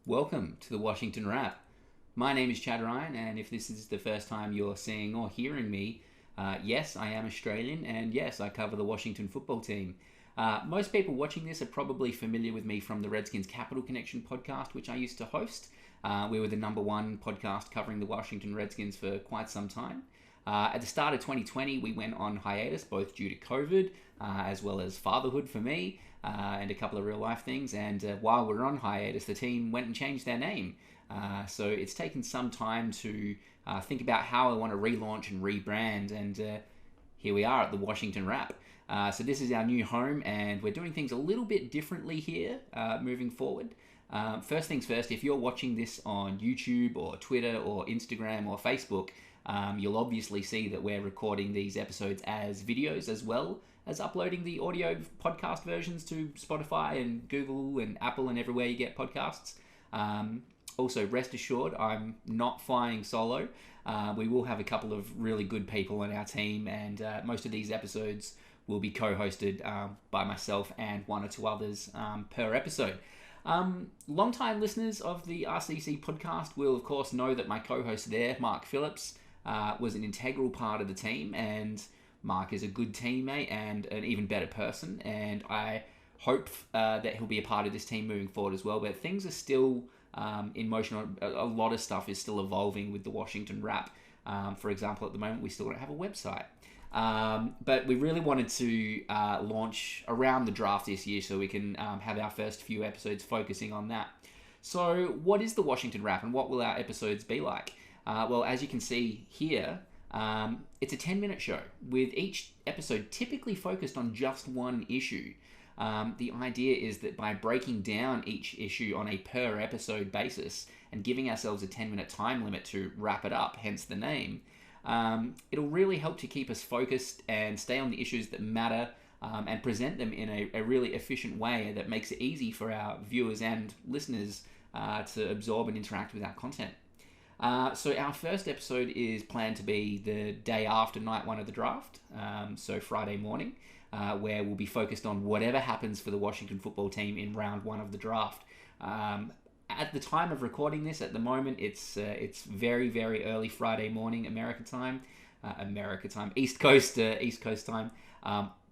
Welcome to the Washington Wrap. My name is Chad Ryan, and if this is the first time you're seeing or hearing me, yes, I am Australian, and yes, I cover the Washington football team. Most people watching this are probably familiar with me from the Redskins Capital Connection podcast, which I used to host. We were the number one podcast covering the Washington Redskins for quite some time. At the start of 2020, we went on hiatus, both due to COVID, as well as fatherhood for me, and a couple of real life things. And while we were on hiatus, the team went and changed their name. So it's taken some time to think about how I want to relaunch and rebrand. And here we are at the Washington Wrap. So this is our new home, and we're doing things a little bit differently here moving forward. First things first, if you're watching this on YouTube or Twitter or Instagram or Facebook, you'll obviously see that we're recording these episodes as videos as well as uploading the audio podcast versions to Spotify and Google and Apple and everywhere you get podcasts. Also, rest assured, I'm not flying solo. We will have a couple of really good people on our team, and most of these episodes will be co-hosted by myself and one or two others per episode. Long-time listeners of the RCC podcast will, of course, know that my co-host there, Mark Phillips, was an integral part of the team, and Mark is a good teammate and an even better person, and I hope that he'll be a part of this team moving forward as well. But things are still in motion. A lot of stuff is still evolving with the Washington Wrap. For example, at the moment, we still don't have a website. But we really wanted to launch around the draft this year so we can have our first few episodes focusing on that. So what is the Washington Wrap, and what will our episodes be like? Well, as you can see here, it's a 10-minute show with each episode typically focused on just one issue. The idea is that by breaking down each issue on a per episode basis and giving ourselves a 10-minute time limit to wrap it up, hence the name, it'll really help to keep us focused and stay on the issues that matter, and present them in a really efficient way that makes it easy for our viewers and listeners to absorb and interact with our content. So our first episode is planned to be the day after night one of the draft, so Friday morning, where we'll be focused on whatever happens for the Washington football team in round one of the draft. At the time of recording this, at the moment, it's very, very early Friday morning East Coast time.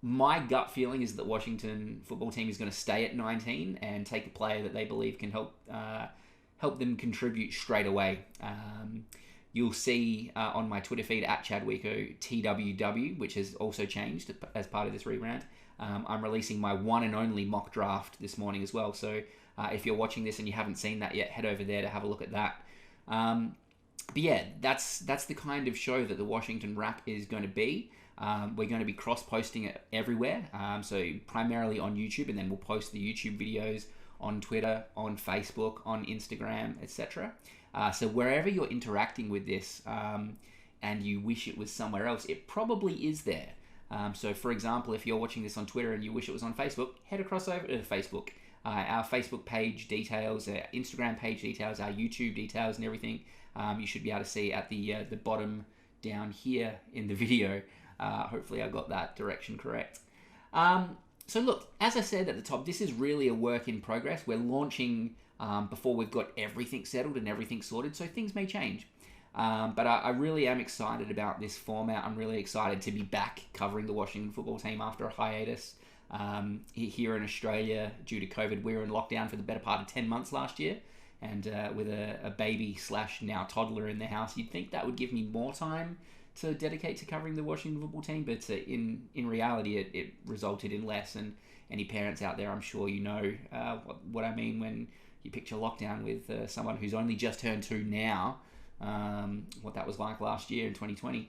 My gut feeling is that the Washington football team is going to stay at 19 and take a player that they believe can help them contribute straight away. You'll see on my Twitter feed at ChadWeeko which has also changed as part of this rebrand. I'm releasing my one and only mock draft this morning as well. So if you're watching this and you haven't seen that yet, head over there to have a look at that. But yeah, that's the kind of show that the Washington Wrap is going to be. We're going to be cross-posting it everywhere. So primarily on YouTube, and then we'll post the YouTube videos on Twitter, on Facebook, on Instagram, etc. So wherever you're interacting with this and you wish it was somewhere else, it probably is there. So for example, if you're watching this on Twitter and you wish it was on Facebook, head across over to Facebook. Our Facebook page details, our Instagram page details, our YouTube details and everything, you should be able to see at the bottom down here in the video. Hopefully I got that direction correct. So look, as I said at the top, this is really a work in progress. We're launching before we've got everything settled and everything sorted, so things may change. But I really am excited about this format. I'm really excited to be back covering the Washington football team after a hiatus. Here in Australia, due to COVID, we were in lockdown for the better part of 10 months last year. And with a baby / now toddler in the house, you'd think that would give me more time to dedicate to covering the Washington football team, but in reality it resulted in less. And any parents out there, I'm sure you know what I mean when you picture lockdown with someone who's only just turned 2 now, what that was like last year in 2020.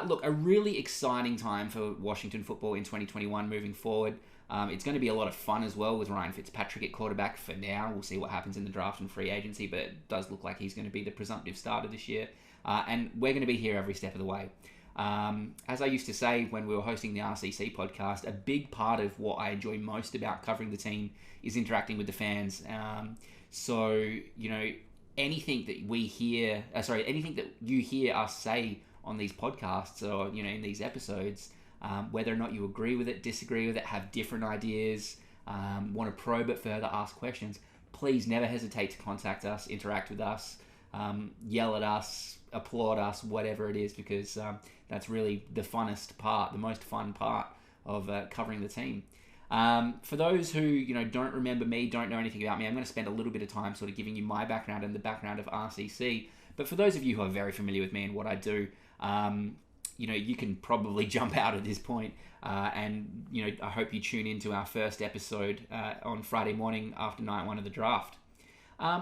Look, a really exciting time for Washington football in 2021 moving forward. It's going to be a lot of fun as well with Ryan Fitzpatrick at quarterback for now. We'll see what happens in the draft and free agency, but it does look like he's going to be the presumptive starter this year. And we're going to be here every step of the way. As I used to say when we were hosting the RCC podcast, a big part of what I enjoy most about covering the team is interacting with the fans. So, you know, anything that anything that you hear us say on these podcasts or, you know, in these episodes, whether or not you agree with it, disagree with it, have different ideas, want to probe it further, ask questions, please never hesitate to contact us, interact with us, yell at us, applaud us, whatever it is, because that's really the funnest part, the most fun part of covering the team. For those who don't remember me, don't know anything about me, I'm going to spend a little bit of time sort of giving you my background and the background of RCC. But for those of you who are very familiar with me and what I do, you can probably jump out at this point, and I hope you tune into our first episode on Friday morning after night one of the draft.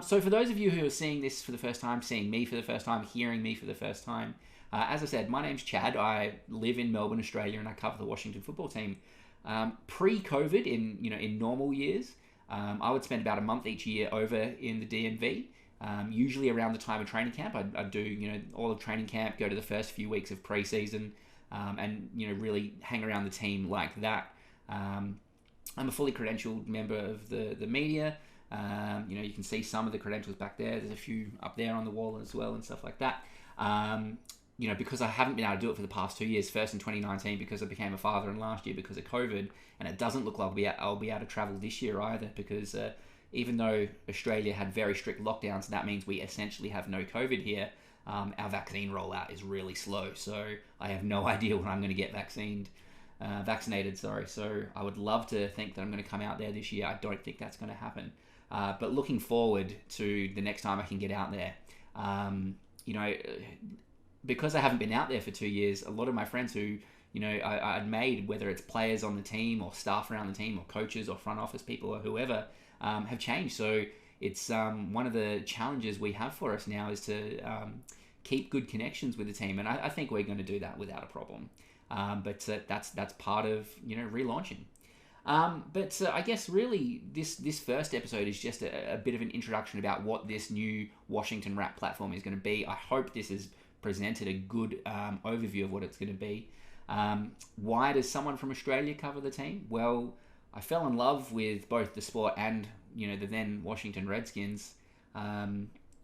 So for those of you who are seeing this for the first time, seeing me for the first time, hearing me for the first time, as I said, my name's Chad. I live in Melbourne, Australia, and I cover the Washington football team. Pre-COVID, in normal years, I would spend about a month each year over in the DMV. Usually around the time of training camp. I'd do all of training camp, go to the first few weeks of preseason, and really hang around the team like that. I'm a fully credentialed member of the media. You can see some of the credentials back there. There's a few up there on the wall as well and stuff like that. Because I haven't been able to do it for the past 2 years, first in 2019 because I became a father and last year because of COVID, and it doesn't look like I'll be able to travel this year either because even though Australia had very strict lockdowns, that means we essentially have no COVID here. Our vaccine rollout is really slow, so I have no idea when I'm going to get vaccinated. So I would love to think that I'm going to come out there this year. I don't think that's going to happen. But looking forward to the next time I can get out there. Because I haven't been out there for 2 years, a lot of my friends who I'd made, whether it's players on the team or staff around the team or coaches or front office people or whoever, have changed. So it's one of the challenges we have for us now is to keep good connections with the team, and I think we're going to do that without a problem. But that's part of relaunching. But I guess really this first episode is just a bit of an introduction about what this new Washington Wrap platform is going to be. I hope this has presented a good overview of what it's going to be. Why does someone from Australia cover the team? Well, I fell in love with both the sport and the then Washington Redskins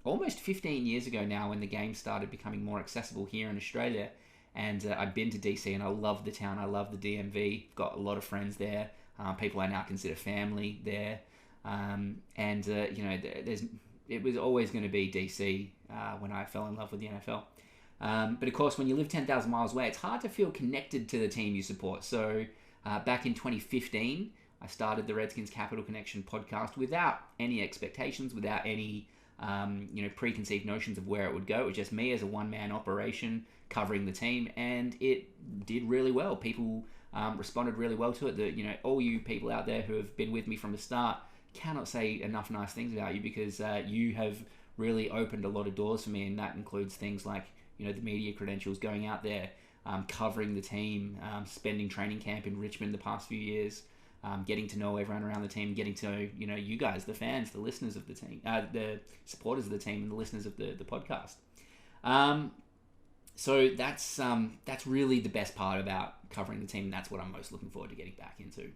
almost 15 years ago now, when the game started becoming more accessible here in Australia. And I'd been to DC and I love the town. I love the DMV. Got a lot of friends there. People I now consider family there. It was always going to be DC when I fell in love with the NFL. But of course, when you live 10,000 miles away, it's hard to feel connected to the team you support. So back in 2015, I started the Redskins Capital Connection podcast without any expectations, without any preconceived notions of where it would go. It was just me as a one-man operation covering the team, and it did really well. People responded really well to it. All you people out there who have been with me from the start cannot say enough nice things about you, because you have really opened a lot of doors for me, and that includes things like the media credentials, going out there, covering the team, spending training camp in Richmond the past few years, getting to know everyone around the team, getting to know you guys, the fans, the listeners of the team, the supporters of the team, and the listeners of the podcast. So that's really the best part about covering the team, and that's what I'm most looking forward to getting back into.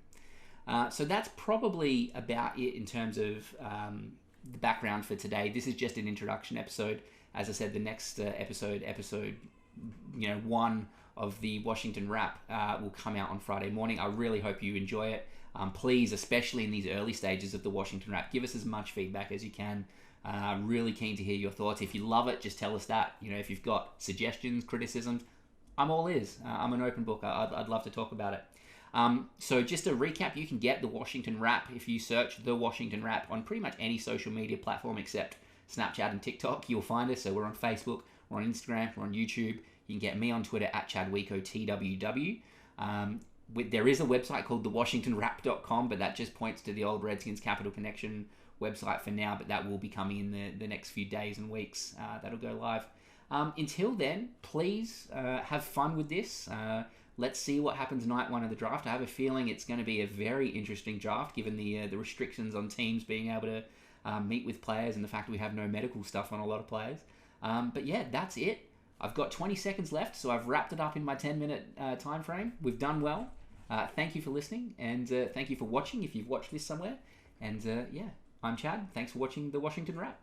So that's probably about it in terms of the background for today. This is just an introduction episode. As I said, the next episode 1 of the Washington Wrap will come out on Friday morning. I really hope you enjoy it. Please, especially in these early stages of the Washington Wrap, give us as much feedback as you can. Really keen to hear your thoughts. If you love it, just tell us that. If you've got suggestions, criticisms, I'm all ears. I'm an open book. I'd love to talk about it. So just to recap, you can get the Washington Wrap if you search the Washington Wrap on pretty much any social media platform except Snapchat and TikTok. You'll find us. So we're on Facebook, we're on Instagram, we're on YouTube. You can get me on Twitter at ChadWeekoTWW. There is a website called thewashingtonwrap.com, but that just points to the old Redskins Capital Connection website for now, but that will be coming in the next few days and weeks. That'll go live. Until then, please have fun with this. Let's see what happens night one of the draft. I have a feeling it's going to be a very interesting draft, given the restrictions on teams being able to meet with players and the fact that we have no medical stuff on a lot of players. But yeah, that's it. I've got 20 seconds left, so I've wrapped it up in my 10-minute time frame. We've done well. Thank you for listening, and thank you for watching if you've watched this somewhere. And yeah, I'm Chad. Thanks for watching the Washington Wrap.